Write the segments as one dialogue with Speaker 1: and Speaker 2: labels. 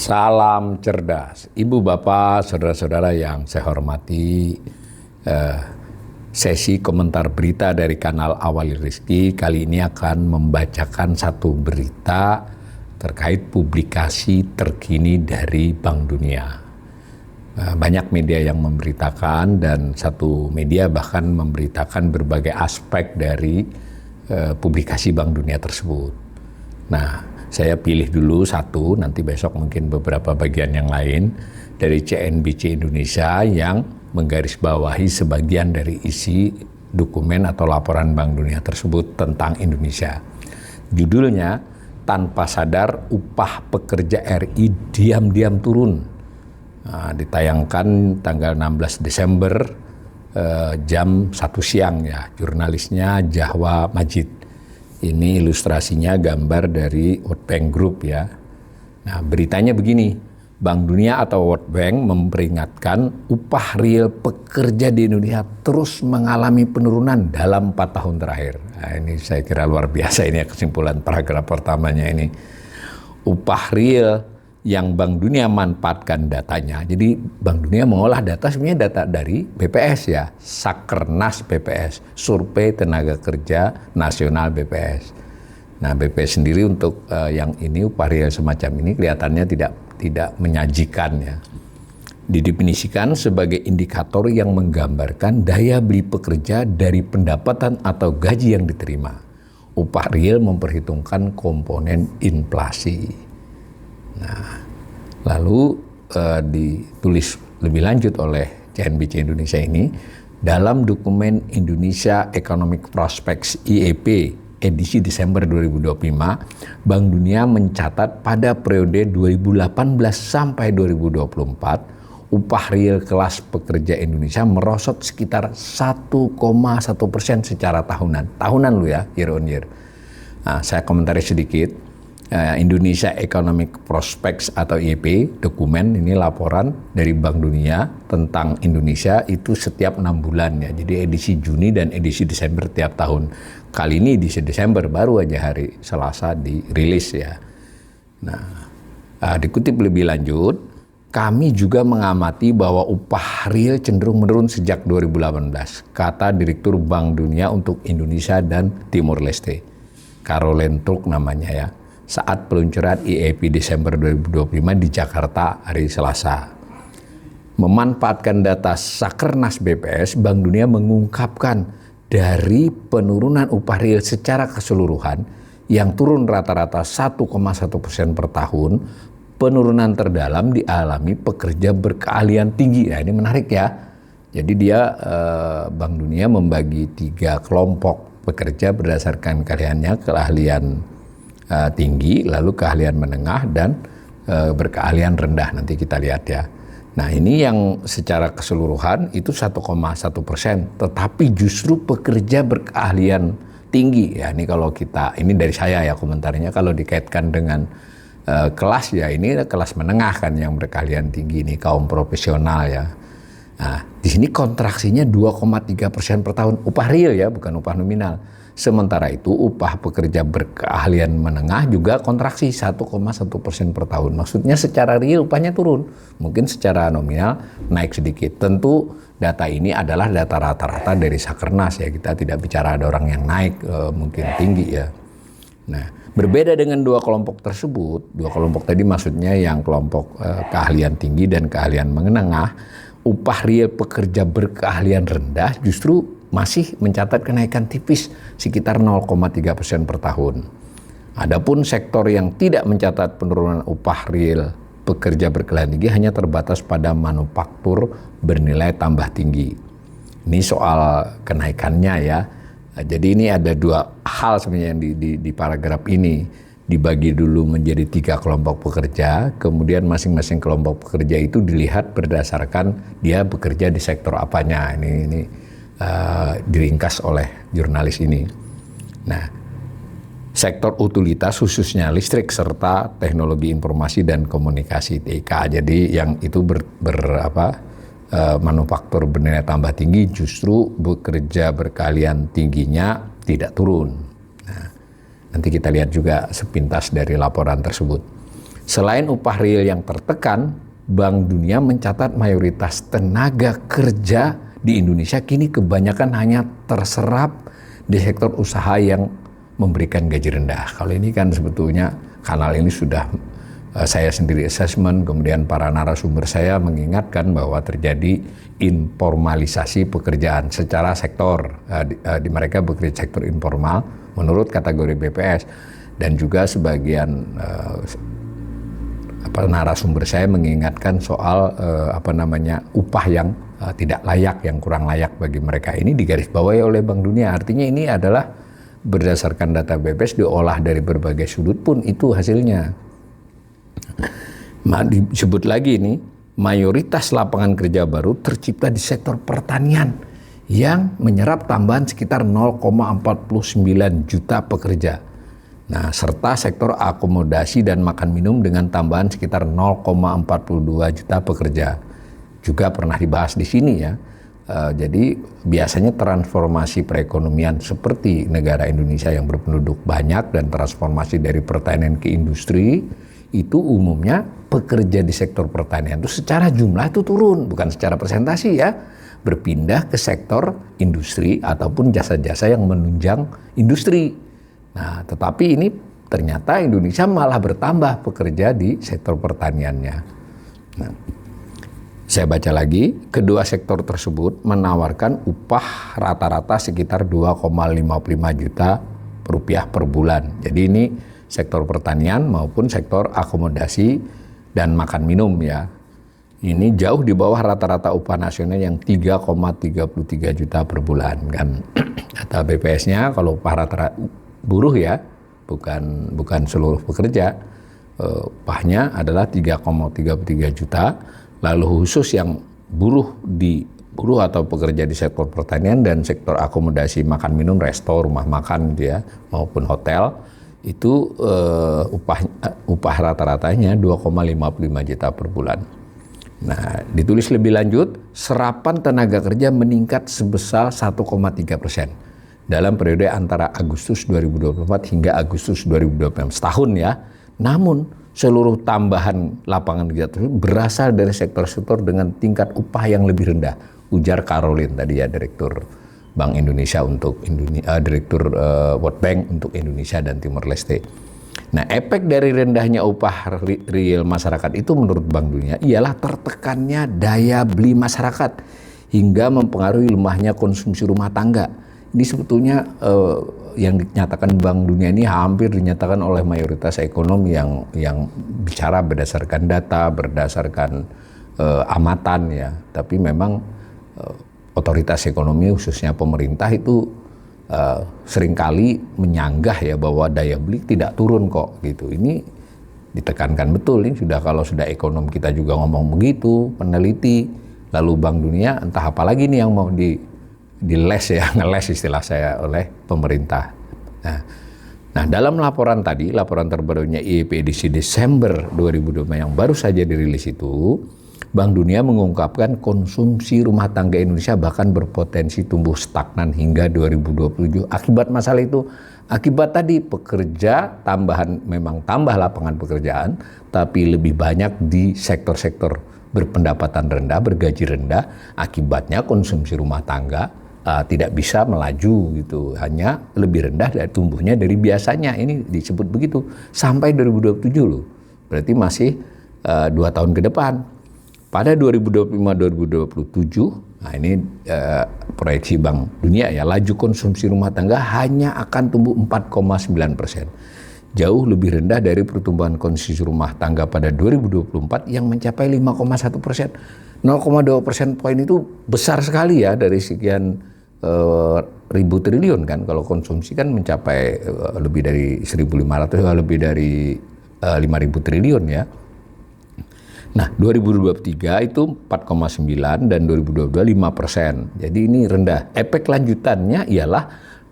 Speaker 1: Salam cerdas, Ibu Bapak, saudara-saudara yang saya hormati. Sesi komentar berita dari kanal Awali Rizki kali ini akan membacakan satu berita terkait publikasi terkini dari Bank Dunia. Banyak media yang memberitakan dan satu media bahkan memberitakan berbagai aspek dari publikasi Bank Dunia tersebut. Nah, saya pilih dulu satu, nanti besok mungkin beberapa bagian yang lain dari CNBC Indonesia yang menggarisbawahi sebagian dari isi dokumen atau laporan Bank Dunia tersebut tentang Indonesia. Judulnya, tanpa sadar upah pekerja RI diam-diam turun. Nah, ditayangkan tanggal 16 Desember jam 1 siang ya, jurnalisnya Jahwa Majid. Ini ilustrasinya gambar dari World Bank Group ya. Nah, beritanya begini, Bank Dunia atau World Bank memperingatkan upah real pekerja di Indonesia terus mengalami penurunan dalam 4 tahun terakhir. Nah, ini saya kira luar biasa ini kesimpulan paragraf pertamanya ini. Upah real yang Bank Dunia manfaatkan datanya. Jadi Bank Dunia mengolah data sebenarnya data dari BPS ya, Sakernas BPS, Survei Tenaga Kerja Nasional BPS. Nah, BPS sendiri untuk yang ini upah real semacam ini kelihatannya tidak menyajikan ya. Didefinisikan sebagai indikator yang menggambarkan daya beli pekerja dari pendapatan atau gaji yang diterima. Upah real memperhitungkan komponen inflasi. Nah, lalu ditulis lebih lanjut oleh CNBC Indonesia ini, dalam dokumen Indonesia Economic Prospects IEP edisi Desember 2025, Bank Dunia mencatat pada periode 2018 sampai 2024, upah real kelas pekerja Indonesia merosot sekitar 1,1% secara tahunan. Tahunan lu ya, year on year. Nah, saya komentari sedikit. Indonesia Economic Prospects atau IEP, dokumen ini laporan dari Bank Dunia tentang Indonesia itu setiap 6 bulan ya. Jadi edisi Juni dan edisi Desember tiap tahun. Kali ini edisi Desember baru aja hari Selasa dirilis ya. Nah, dikutip lebih lanjut, kami juga mengamati bahwa upah real cenderung menurun sejak 2018, kata Direktur Bank Dunia untuk Indonesia dan Timur Leste, Caroline Truk namanya ya, saat peluncuran IEP Desember 2025 di Jakarta hari Selasa. Memanfaatkan data Sakernas BPS, Bank Dunia mengungkapkan dari penurunan upah real secara keseluruhan yang turun rata-rata 1,1% per tahun, penurunan terdalam dialami pekerja berkeahlian tinggi. Nah, ini menarik ya. Jadi dia Bank Dunia membagi 3 kelompok pekerja berdasarkan keahlian tinggi, lalu keahlian menengah dan berkeahlian rendah. Nanti kita lihat ya. Nah, ini yang secara keseluruhan itu 1,1%, tetapi justru pekerja berkeahlian tinggi ya. Ini kalau kita, ini dari saya ya komentarnya, kalau dikaitkan dengan kelas ya, ini kelas menengah kan yang berkeahlian tinggi, ini kaum profesional ya. Nah, di sini kontraksinya 2,3% per tahun, upah real ya, bukan upah nominal. Sementara itu upah pekerja berkeahlian menengah juga kontraksi 1,1% per tahun. Maksudnya secara real upahnya turun, mungkin secara nominal naik sedikit. Tentu data ini adalah data rata-rata dari Sakernas ya, kita tidak bicara ada orang yang naik mungkin tinggi ya. Nah, berbeda dengan 2 kelompok tersebut, 2 kelompok tadi maksudnya yang kelompok keahlian tinggi dan keahlian menengah, upah real pekerja berkeahlian rendah justru masih mencatat kenaikan tipis sekitar 0,3% per tahun. Adapun sektor yang tidak mencatat penurunan upah real pekerja berkeahlian tinggi hanya terbatas pada manufaktur bernilai tambah tinggi. Ini soal kenaikannya ya. Jadi ini ada 2 hal sebenarnya yang di paragraf ini. Dibagi dulu menjadi 3 kelompok pekerja, kemudian masing-masing kelompok pekerja itu dilihat berdasarkan dia bekerja di sektor apanya. Ini diringkas oleh jurnalis ini. Nah, sektor utilitas khususnya listrik serta teknologi informasi dan komunikasi TIK. Jadi yang itu manufaktur bernilai tambah tinggi justru bekerja berkeahlian tingginya tidak turun. Nah, nanti kita lihat juga sepintas dari laporan tersebut. Selain upah real yang tertekan, Bank Dunia mencatat mayoritas tenaga kerja di Indonesia kini kebanyakan hanya terserap di sektor usaha yang memberikan gaji rendah. Kalau ini kan sebetulnya kanal ini sudah saya sendiri assessment, kemudian para narasumber saya mengingatkan bahwa terjadi informalisasi pekerjaan secara sektor. Di mereka bekerja sektor informal menurut kategori BPS, dan juga sebagian narasumber saya mengingatkan soal upah yang tidak layak, yang kurang layak bagi mereka. Ini digarisbawahi oleh Bank Dunia. Artinya ini adalah berdasarkan data BPS diolah dari berbagai sudut pun itu hasilnya. Disebut lagi ini, mayoritas lapangan kerja baru tercipta di sektor pertanian yang menyerap tambahan sekitar 0,49 juta pekerja. Nah, serta sektor akomodasi dan makan minum dengan tambahan sekitar 0,42 juta pekerja. Juga pernah dibahas di sini ya. Jadi biasanya transformasi perekonomian seperti negara Indonesia yang berpenduduk banyak dan transformasi dari pertanian ke industri, itu umumnya pekerja di sektor pertanian itu secara jumlah itu turun, bukan secara presentasi ya, berpindah ke sektor industri ataupun jasa-jasa yang menunjang industri. Nah, tetapi ini ternyata Indonesia malah bertambah pekerja di sektor pertaniannya. Nah, saya baca lagi, kedua sektor tersebut menawarkan upah rata-rata sekitar 2,55 juta rupiah per bulan. Jadi ini sektor pertanian maupun sektor akomodasi dan makan minum ya. Ini jauh di bawah rata-rata upah nasional yang 3,33 juta per bulan kan. Data BPS-nya kalau upah rata-rata buruh ya, bukan seluruh pekerja, upahnya adalah 3,33 juta. Lalu khusus yang buruh atau pekerja di sektor pertanian dan sektor akomodasi makan minum, resto, rumah makan gitu ya, maupun hotel, itu upah rata-ratanya 2,55 juta per bulan. Nah, ditulis lebih lanjut, serapan tenaga kerja meningkat sebesar 1,3% dalam periode antara Agustus 2024 hingga Agustus 2026, setahun ya. Namun, seluruh tambahan lapangan kerja tersebut berasal dari sektor-sektor dengan tingkat upah yang lebih rendah, ujar Caroline tadi ya, Direktur Bank Indonesia untuk Direktur World Bank untuk Indonesia dan Timor Leste. Nah, efek dari rendahnya upah real masyarakat itu menurut Bank Dunia ialah tertekannya daya beli masyarakat hingga mempengaruhi lemahnya konsumsi rumah tangga. Ini sebetulnya yang dinyatakan Bank Dunia ini hampir dinyatakan oleh mayoritas ekonom yang bicara berdasarkan data, berdasarkan amatan ya. Tapi memang otoritas ekonomi khususnya pemerintah itu seringkali menyanggah ya bahwa daya beli tidak turun kok gitu. Ini ditekankan betul, ini kalau sudah ekonom kita juga ngomong begitu, peneliti, lalu Bank Dunia entah apa lagi nih yang mau diles ya, ngeles istilah saya oleh pemerintah. Nah, dalam laporan terbarunya IEP edisi Desember 2020 yang baru saja dirilis itu, Bank Dunia mengungkapkan konsumsi rumah tangga Indonesia bahkan berpotensi tumbuh stagnan hingga 2027. Akibat masalah itu, akibat tadi pekerja memang tambah lapangan pekerjaan, tapi lebih banyak di sektor-sektor berpendapatan rendah, bergaji rendah. Akibatnya konsumsi rumah tangga tidak bisa melaju gitu, hanya lebih rendah dari tumbuhnya dari biasanya. Ini disebut begitu sampai 2027 loh. Berarti masih 2 tahun ke depan. Pada 2025-2027, nah ini proyeksi Bank Dunia ya, laju konsumsi rumah tangga hanya akan tumbuh 4,9%. Jauh lebih rendah dari pertumbuhan konsumsi rumah tangga pada 2024 yang mencapai 5,1%. 0,2 persen poin itu besar sekali ya dari sekian ribu triliun kan. Kalau konsumsi kan mencapai lebih dari 1.500, lebih dari 5.000 triliun ya. Nah, 2023 itu 4,9 dan 2022 5%. Jadi ini rendah. Efek lanjutannya ialah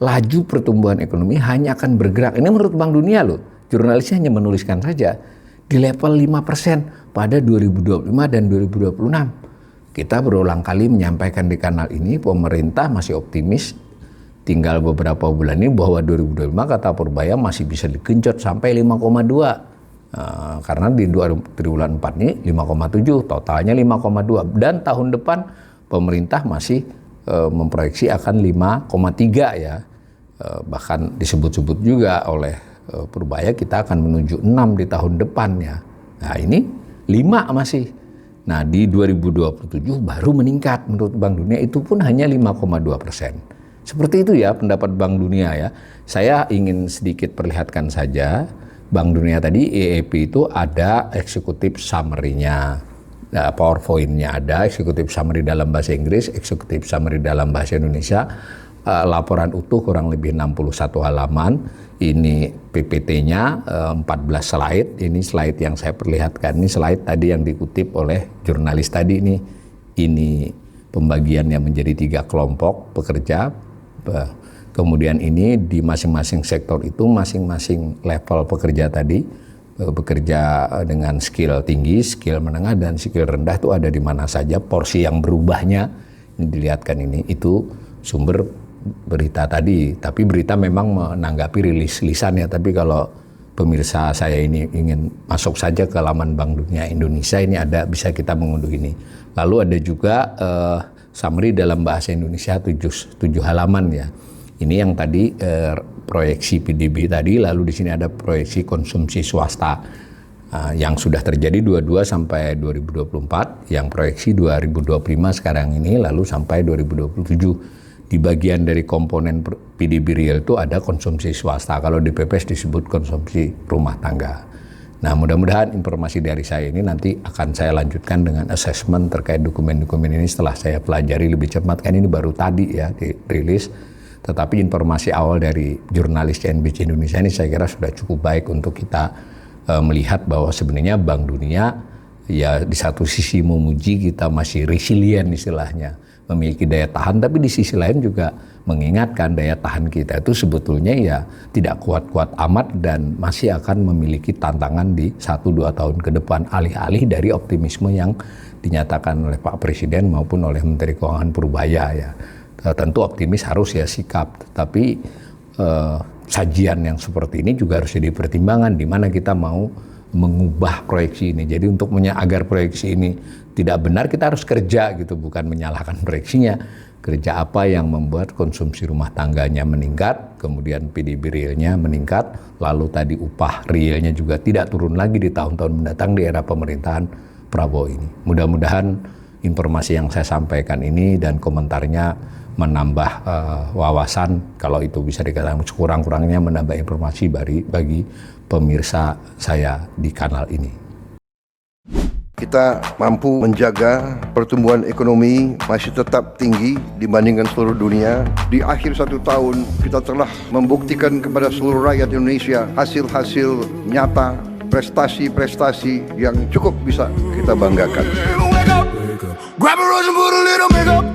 Speaker 1: laju pertumbuhan ekonomi hanya akan bergerak. Ini menurut Bank Dunia loh. Jurnalisnya hanya menuliskan saja di level 5% pada 2025 dan 2026. Kita berulang kali menyampaikan di kanal ini, pemerintah masih optimis tinggal beberapa bulan ini bahwa 2025 kata Purbaya masih bisa digenjot sampai 5,2. Karena di triwulan 4 ini 5,7, totalnya 5,2. Dan tahun depan pemerintah masih memproyeksi akan 5,3 ya. Bahkan disebut-sebut juga oleh Purbaya kita akan menuju 6 di tahun depan ya. Nah ini 5 masih. Nah di 2027 baru meningkat menurut Bank Dunia, itu pun hanya 5,2%. Seperti itu ya pendapat Bank Dunia ya. Saya ingin sedikit perlihatkan saja. Bank Dunia tadi EEP itu ada eksekutif summary-nya, PowerPoint-nya ada, eksekutif summary dalam bahasa Inggris, eksekutif summary dalam bahasa Indonesia, laporan utuh kurang lebih 61 halaman, ini PPT-nya 14 slide, ini slide yang saya perlihatkan, ini slide tadi yang dikutip oleh jurnalis tadi ini pembagiannya menjadi 3 kelompok pekerja. Kemudian ini di masing-masing sektor itu masing-masing level pekerja tadi bekerja dengan skill tinggi, skill menengah, dan skill rendah itu ada di mana saja. Porsi yang berubahnya ini dilihatkan ini itu sumber berita tadi. Tapi berita memang menanggapi rilis-lisannya. Tapi kalau pemirsa saya ini ingin masuk saja ke laman Bank Dunia Indonesia, ini ada, bisa kita mengunduh ini. Lalu ada juga summary dalam bahasa Indonesia 7 halaman ya. Ini yang tadi proyeksi PDB tadi, lalu di sini ada proyeksi konsumsi swasta yang sudah terjadi 22 sampai 2024, yang proyeksi 2025 sekarang ini, lalu sampai 2027. Di bagian dari komponen PDB real itu ada konsumsi swasta, kalau di PPS disebut konsumsi rumah tangga. Nah mudah-mudahan informasi dari saya ini nanti akan saya lanjutkan dengan assessment terkait dokumen-dokumen ini setelah saya pelajari lebih cermat, kan ini baru tadi ya dirilis. Tetapi informasi awal dari jurnalis CNBC Indonesia ini saya kira sudah cukup baik untuk kita melihat bahwa sebenarnya Bank Dunia ya di satu sisi memuji kita masih resilient istilahnya, memiliki daya tahan, tapi di sisi lain juga mengingatkan daya tahan kita itu sebetulnya ya tidak kuat-kuat amat dan masih akan memiliki tantangan di 1-2 tahun ke depan, alih-alih dari optimisme yang dinyatakan oleh Pak Presiden maupun oleh Menteri Keuangan Purbaya ya. Tentu optimis harus ya sikap, tapi sajian yang seperti ini juga harus jadi pertimbangan di mana kita mau mengubah proyeksi ini. Jadi untuk agar proyeksi ini tidak benar, kita harus kerja gitu, bukan menyalahkan proyeksinya. Kerja apa yang membuat konsumsi rumah tangganya meningkat, kemudian PDB realnya meningkat, lalu tadi upah realnya juga tidak turun lagi di tahun-tahun mendatang di era pemerintahan Prabowo ini. Mudah-mudahan informasi yang saya sampaikan ini dan komentarnya menambah wawasan, kalau itu bisa dikatakan sekurang-kurangnya menambah informasi bagi pemirsa saya di kanal ini.
Speaker 2: Kita mampu menjaga pertumbuhan ekonomi masih tetap tinggi dibandingkan seluruh dunia. Di akhir 1 tahun kita telah membuktikan kepada seluruh rakyat Indonesia hasil-hasil nyata, prestasi-prestasi yang cukup bisa kita banggakan.
Speaker 3: Grab a rose and put a little makeup